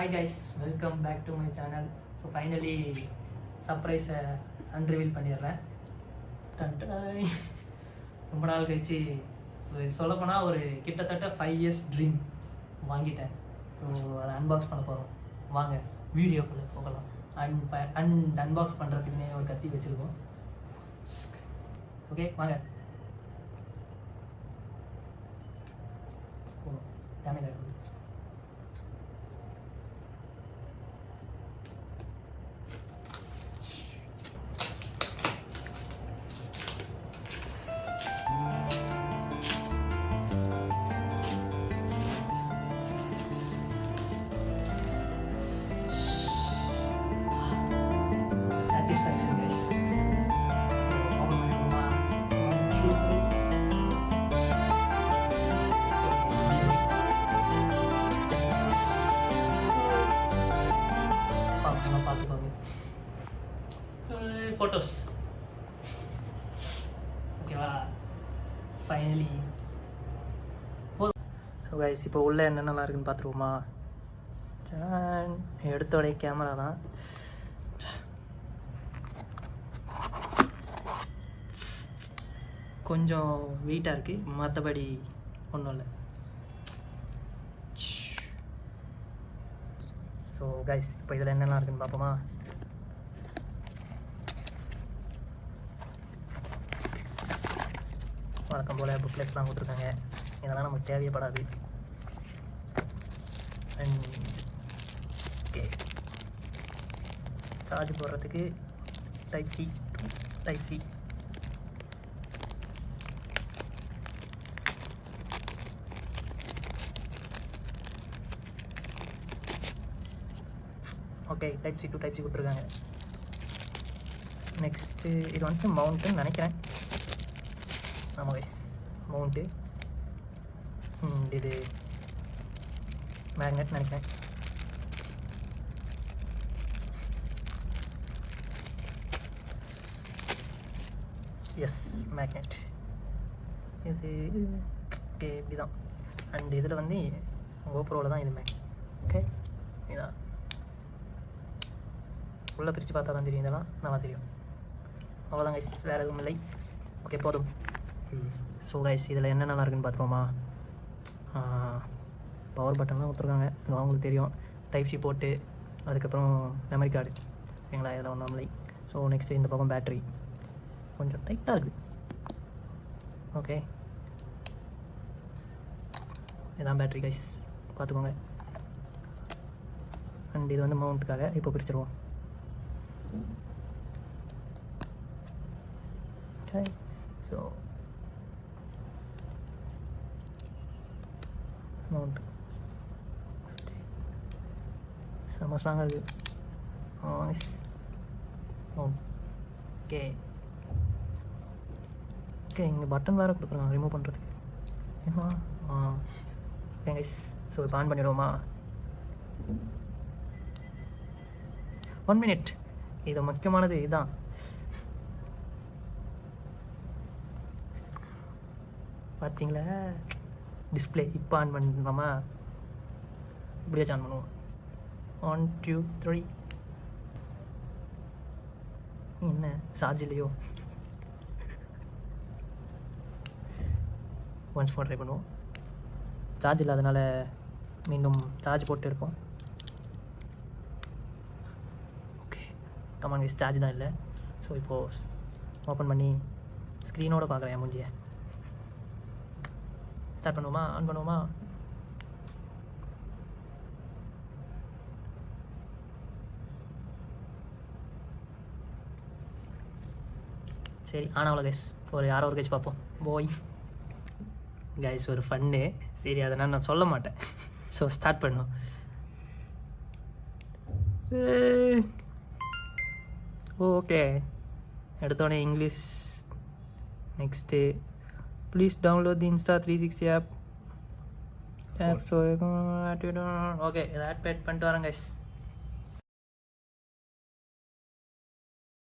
Hi guys, welcome back to my channel. So finally சர்ப்ரைஸை unreveal பண்ணிடுறேன். ரொம்ப நாள் கழிச்சு சொல்லப்போனால் ஒரு கிட்டத்தட்ட 5 years ட்ரீம் வாங்கிட்டேன். ஸோ அதை அன்பாக்ஸ் பண்ண போகிறோம். வாங்க வீடியோக்குள்ளே போகலாம். அன்பாக்ஸ் பண்ணுறதுக்குன்னே ஒரு கத்தி வச்சுருக்கோம். ஓகே வாங்க. டேமேஜ் ஆகிடுது. Satisfaction guys. பார்த்துக்கோங்க ஃபோட்டோஸ். ஓகேவா, ஃபைனலி ஸோ கைஸ் இப்போ உள்ள என்னென்னலாம் இருக்குன்னு பார்த்துருவோமா. எடுத்தோடைய கேமரா தான். கொஞ்சம் வெயிட்டாக இருக்குது, மற்றபடி ஒன்றும் இல்லை. ஸோ கைஸ் இப்போ இதில் என்னெல்லாம் இருக்குன்னு பார்ப்போமா. வழக்கம் போல் புக்லெட்ஸ்லாம் கொடுத்துருக்காங்க. இதெல்லாம் நமக்கு தேவைப்படாது. ஓகே, சார்ஜ் போடுறதுக்கு type C. Okay, type C to type C கொடுத்துருக்காங்க. நெக்ஸ்ட்டு இது வந்துட்டு மவுண்ட்டுன்னு நினைக்கிறேன். ஆமாம் கைஸ், மவுண்ட்டு. இது மேக்னெட் நினைக்கிறேன். Yes, magnet. இது ஓகே இப்படி தான். அண்ட் இதில் வந்து கோப்ரோவில் தான் இதுமே. ஓகே, இதான் உள்ளே பிரித்து பார்த்தா தான் தெரியும். இதெல்லாம் நல்லா தெரியும். அவ்வளோதான் கைஸ், வேறு எதுவும் இல்லை. ஓகே போதும். ஸோ கைஸ் இதில் என்னென்னலாம் இருக்குன்னு பார்த்துருவோமா. பவர் பட்டன் தான் கொடுத்துருக்காங்க, இது அவங்களுக்கு தெரியும். டைப் சி போட்டு அதுக்கப்புறம் மெமரி கார்டு. ஓகேங்களா, இதெல்லாம் ஒன்றும் இல்லை. ஸோ நெக்ஸ்ட்டு இந்த பக்கம் பேட்ரி கொஞ்சம் டைட்டாக இருக்குது. ஓகே, இதான் பேட்ரி கைஸ், பார்த்துக்கோங்க. அண்ட் இது வந்து மவுண்ட்டுக்காக இப்போ பிரிச்சுருவோம். ஓகே, ஸோ மவுண்ட் செம்ம ஸ்ட்ராங்காக இருக்குது. ஓகே ஓகே, இங்கே பட்டன் வேறு கொடுத்துருக்காங்க ரிமூவ் பண்ணுறதுக்கு. ஏன்னா ஓகே கைஸ், ஸோ இப்போ ஆன் பண்ணிவிடுவோமா. 1 minute. இது முக்கியமானது இதுதான். பார்த்தீங்களா டிஸ்பிளே. இப்போ ஆன் பண்ணலாமா, இப்படியாச்சும் ஆன் பண்ணுவோம். 1 2 3. என்ன சார்ஜ் இல்லையோ. ஒன்ஸ் மோர் ட்ரை பண்ணுவோம். சார்ஜ் இல்லாதனால மீண்டும் சார்ஜ் போட்டு எடுப்போம். ஓகே, கமான் கைஸ், சார்ஜ் தான் இல்லை. ஸோ இப்போது ஓப்பன் பண்ணி ஸ்க்ரீனோட பார்க்குறேன் என் மூஞ்சியை. ஸ்டார்ட் பண்ணுவோமா, ஆன் பண்ணுவோமா. சரி, ஆனால் அவ்வளோ கைஸ், ஒரு யாரோ ஒரு கைஸ் பார்ப்போம். போய் கைஸ் ஒரு ஃபன்னு. சரி, அதனால் நான் சொல்ல மாட்டேன். ஸோ ஸ்டார்ட் பண்ணுவோம். ஓகே, எடுத்தோடனே English. Next please download the Insta360 app. So okay, இதை ஆட் பண்ணிட்டு வரேன் கைஸ்.